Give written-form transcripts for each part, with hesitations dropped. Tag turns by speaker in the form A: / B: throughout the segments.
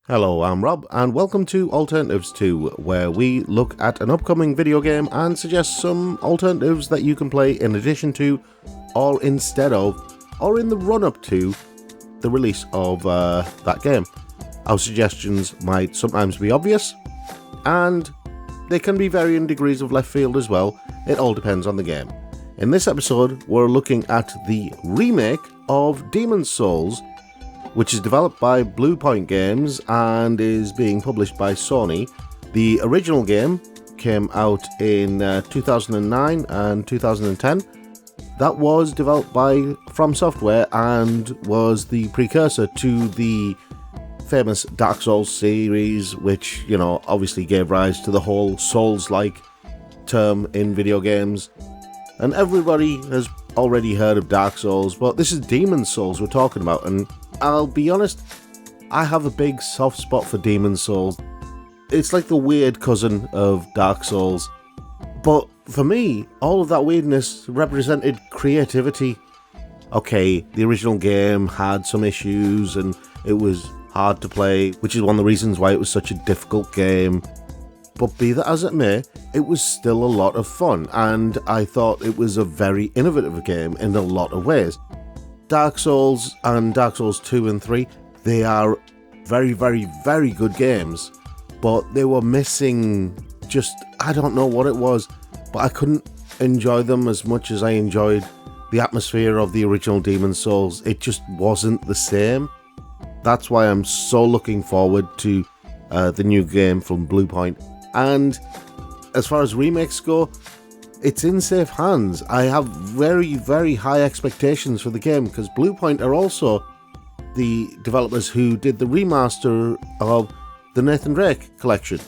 A: Hello, I'm Rob, and welcome to Alternatives 2, where we look at an upcoming video game and suggest some alternatives that you can play in addition to, or instead of, or in the run-up to the release of that game. Our suggestions might sometimes be obvious, and they can be varying degrees of left field as well. It all depends on the game. In this episode, we're looking at the remake of Demon's Souls, which is developed by Bluepoint Games and is being published by Sony. The original game came out in 2009 and 2010. That was developed by From Software and was the precursor to the famous Dark Souls series, which, obviously gave rise to the whole Souls-like term in video games. And everybody has already heard of Dark Souls, but this is Demon's Souls we're talking about, and I'll be honest, I have a big soft spot for Demon's Souls. It's like the weird cousin of Dark Souls. But for me, all of that weirdness represented creativity. Okay, the original game had some issues and it was hard to play, which is one of the reasons why it was such a difficult game. But be that as it may, it was still a lot of fun, and I thought it was a very innovative game in a lot of ways. Dark Souls and Dark Souls 2 and 3, they are very, very, very good games, but they were missing I don't know what it was, but I couldn't enjoy them as much as I enjoyed the atmosphere of the original Demon's Souls. It just wasn't the same. That's why I'm so looking forward to the new game from Bluepoint. And as far as remakes go, it's in safe hands. I have very, very high expectations for the game because Bluepoint are also the developers who did the remaster of the Nathan Drake collection.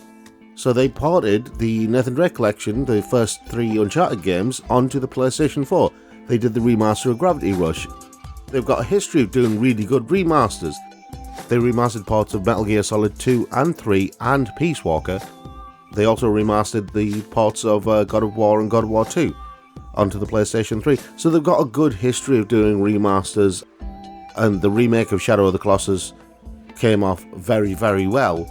A: So they ported the Nathan Drake collection, the first 3 Uncharted games, onto the PlayStation 4. They did the remaster of Gravity Rush. They've got a history of doing really good remasters. They remastered ports of Metal Gear Solid 2 and 3 and Peace Walker. They also remastered the ports of God of War and God of War 2 onto the PlayStation 3. So they've got a good history of doing remasters, and the remake of Shadow of the Colossus came off very, very well.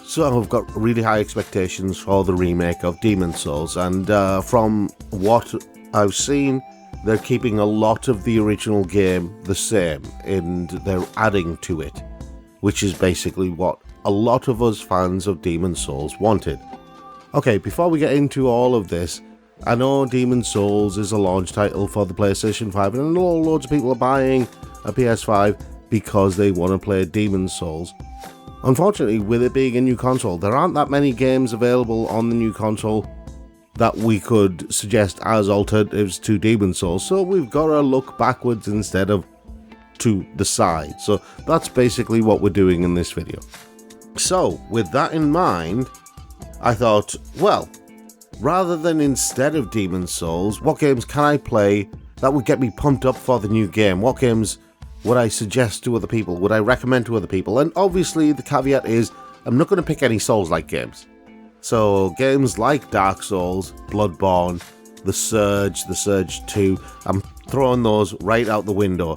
A: So I've got really high expectations for the remake of Demon's Souls, and from what I've seen, they're keeping a lot of the original game the same, and they're adding to it, which is basically what a lot of us fans of Demon's Souls wanted. Okay, before we get into all of this, I know Demon's Souls is a launch title for the PlayStation 5, and I know loads of people are buying a PS5 because they want to play Demon's Souls. Unfortunately, with it being a new console, there aren't that many games available on the new console that we could suggest as alternatives to Demon's Souls, so we've got to look backwards instead of to the side. So that's basically what we're doing in this video. So, with that in mind, I thought, well, rather than instead of Demon's Souls, what games can I play that would get me pumped up for the new game? What games would I suggest to other people? Would I recommend to other people? And obviously the caveat is, I'm not going to pick any Souls-like games. So, games like Dark Souls, Bloodborne, The Surge 2, I'm throwing those right out the window.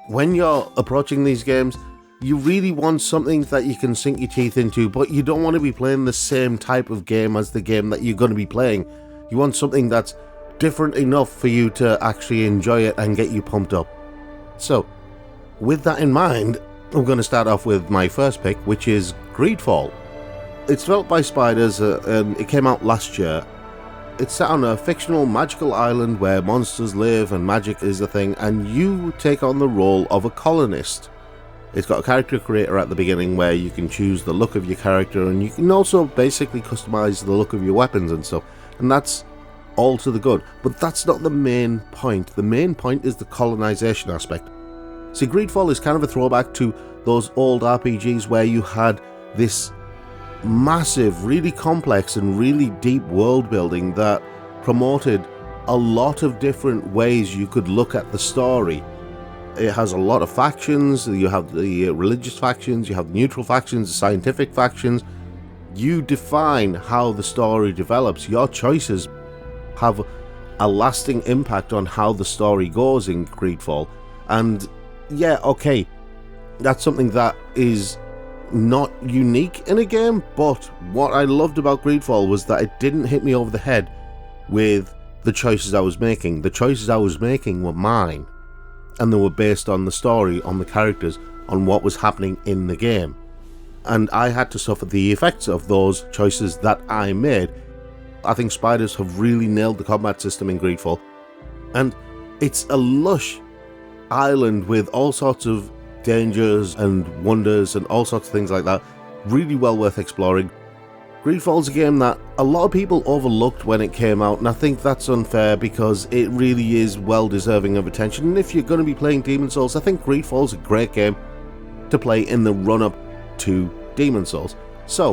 A: When you're approaching these games, you really want something that you can sink your teeth into, but you don't want to be playing the same type of game as the game that you're going to be playing. You want something that's different enough for you to actually enjoy it and get you pumped up. So, with that in mind, I'm going to start off with my first pick, which is Greedfall. It's developed by Spiders, and it came out last year. It's set on a fictional magical island where monsters live and magic is a thing, and you take on the role of a colonist. It's got a character creator at the beginning where you can choose the look of your character, and you can also basically customize the look of your weapons and stuff, and that's all to the good. But that's not the main point. The main point is the colonization aspect. See, Greedfall is kind of a throwback to those old RPGs where you had this massive, really complex and really deep world building that promoted a lot of different ways you could look at the story. It has a lot of factions. You have the religious factions, you have the neutral factions, the scientific factions. You define how the story develops. Your choices have a lasting impact on how the story goes in Greedfall. And yeah, okay, that's something that is not unique in a game, but what I loved about Greedfall was that it didn't hit me over the head with the choices I was making. The choices I was making were mine, and they were based on the story, on the characters, on what was happening in the game. And I had to suffer the effects of those choices that I made. I think Spiders have really nailed the combat system in Greedfall, and it's a lush island with all sorts of dangers and wonders and all sorts of things like that. Really well worth exploring. Greedfall's a game that a lot of people overlooked when it came out, and I think that's unfair because it really is well deserving of attention. And if you're going to be playing Demon's Souls, I think Greedfall's a great game to play in the run-up to Demon's Souls. So,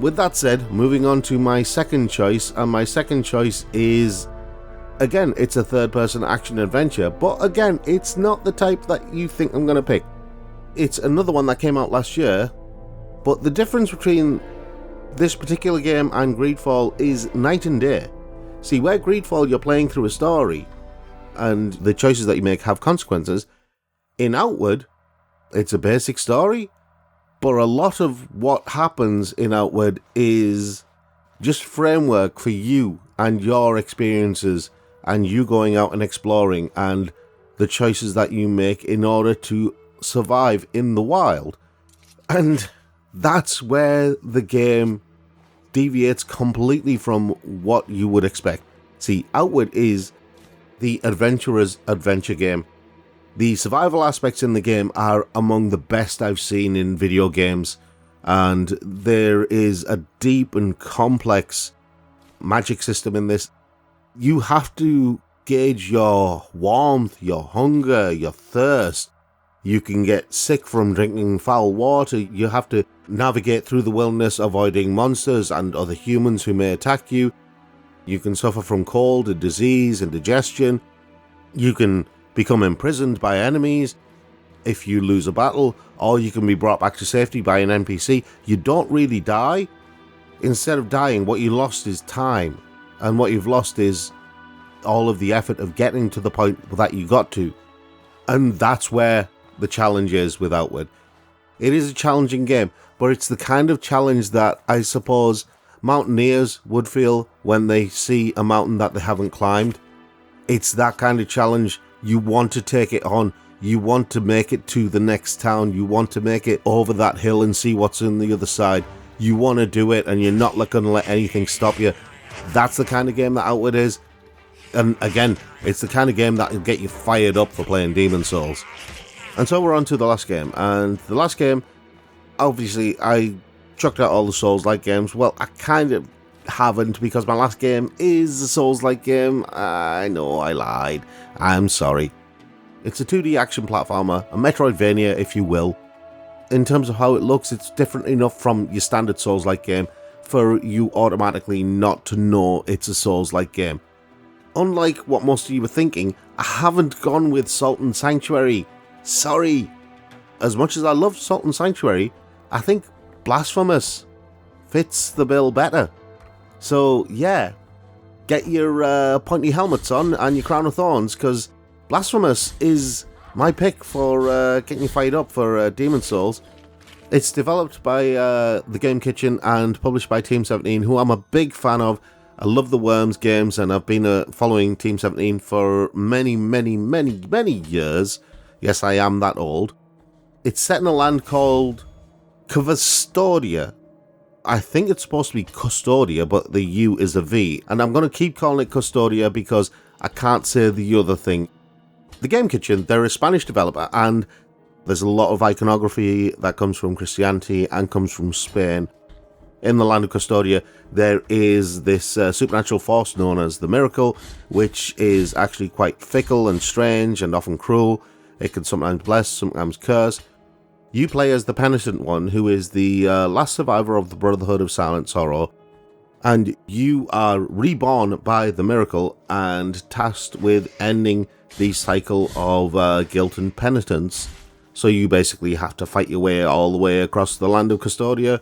A: with that said, moving on to my second choice, and my second choice is, again, it's a third-person action-adventure, but again, it's not the type that you think I'm going to pick. It's another one that came out last year, but the difference between this particular game and Greedfall is night and day. See, where Greedfall you're playing through a story, and the choices that you make have consequences, in Outward, it's a basic story, but a lot of what happens in Outward is just framework for you and your experiences, and you going out and exploring, and the choices that you make in order to survive in the wild. And that's where the game deviates completely from what you would expect. See, Outward is the adventurer's adventure game. The survival aspects in the game are among the best I've seen in video games, and there is a deep and complex magic system in this. You have to gauge your warmth, your hunger, your thirst. You can get sick from drinking foul water. You have to navigate through the wilderness avoiding monsters and other humans who may attack you. You can suffer from cold and disease and digestion. You can become imprisoned by enemies if you lose a battle, or you can be brought back to safety by an NPC. You don't really die. Instead of dying, what you lost is time, and what you've lost is all of the effort of getting to the point that you got to. And that's where the challenge is with Outward. It is a challenging game, but it's the kind of challenge that I suppose mountaineers would feel when they see a mountain that they haven't climbed. It's that kind of challenge. You want to take it on. You want to make it to the next town. You want to make it over that hill and see what's on the other side. You want to do it, and you're not going to let anything stop you. That's the kind of game that Outward is. And again, it's the kind of game that will get you fired up for playing Demon's Souls. And so we're on to the last game. And the last game, obviously, I chucked out all the Souls-like games. Well, I kind of haven't, because my last game is a Souls-like game. I know, I lied. I'm sorry. It's a 2D action platformer, a Metroidvania, if you will. In terms of how it looks, it's different enough from your standard Souls-like game for you automatically not to know it's a Souls-like game. Unlike what most of you were thinking, I haven't gone with Salt and Sanctuary. Sorry. As much as I love Salt and Sanctuary, I think Blasphemous fits the bill better. So yeah, get your pointy helmets on and your crown of thorns, because Blasphemous is my pick for getting you fired up for Demon's Souls. It's developed by the Game Kitchen and published by Team 17, who I'm a big fan of. I love the Worms games, and I've been following Team 17 for many, many, many, many years. Yes, I am that old. It's set in a land called Custodia. I think it's supposed to be Custodia, but the U is a V. And I'm going to keep calling it Custodia because I can't say the other thing. The Game Kitchen, they're a Spanish developer, and there's a lot of iconography that comes from Christianity and comes from Spain. In the land of Custodia, there is this supernatural force known as the Miracle, which is actually quite fickle and strange and often cruel. It can sometimes bless, sometimes curse. You play as the penitent one, who is the last survivor of the Brotherhood of Silent Sorrow, and you are reborn by the Miracle and tasked with ending the cycle of guilt and penitence. So you basically have to fight your way all the way across the land of Custodia,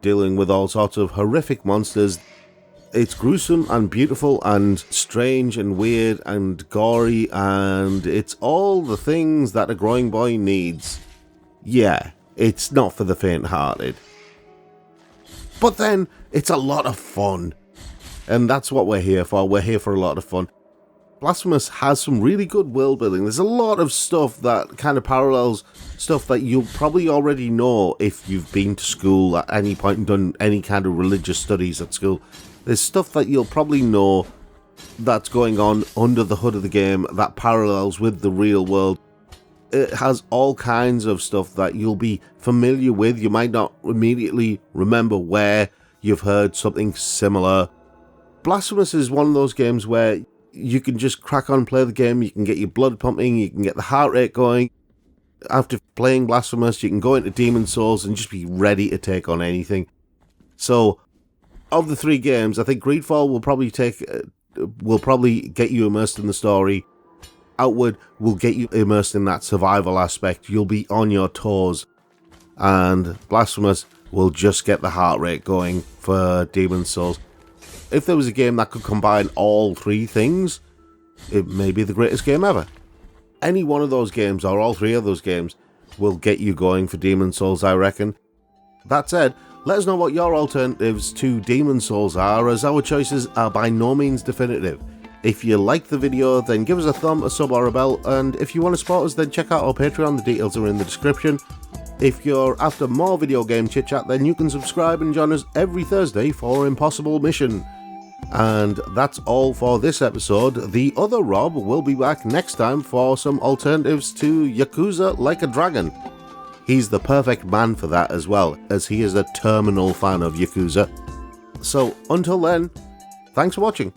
A: dealing with all sorts of horrific monsters. It's gruesome and beautiful and strange and weird and gory, and it's all the things that a growing boy needs. Yeah, It's not for the faint-hearted. But then, it's a lot of fun. And that's what we're here for. We're here for a lot of fun. Blasphemous has some really good world building. There's a lot of stuff that kind of parallels stuff that you'll probably already know if you've been to school at any point and done any kind of religious studies at school. There's stuff that you'll probably know that's going on under the hood of the game that parallels with the real world. It has all kinds of stuff that you'll be familiar with. You might not immediately remember where you've heard something similar. Blasphemous is one of those games where you can just crack on, play the game, you can get your blood pumping, you can get the heart rate going. After playing Blasphemous, you can go into Demon's Souls and just be ready to take on anything. So, of the 3 games, I think Greedfall will probably get you immersed in the story. Outward will get you immersed in that survival aspect. You'll be on your toes. And Blasphemous will just get the heart rate going for Demon's Souls. If there was a game that could combine all 3 things, it may be the greatest game ever. Any one of those games, or all 3 of those games, will get you going for Demon's Souls, I reckon. That said, let us know what your alternatives to Demon's Souls are, as our choices are by no means definitive. If you liked the video, then give us a thumb, a sub or a bell, and if you want to support us, then check out our Patreon, the details are in the description. If you're after more video game chit chat, then you can subscribe and join us every Thursday for Impossible Mission. And that's all for this episode. The other Rob will be back next time for some alternatives to Yakuza Like a Dragon. He's the perfect man for that as well, as he is a terminal fan of Yakuza. So until then, thanks for watching.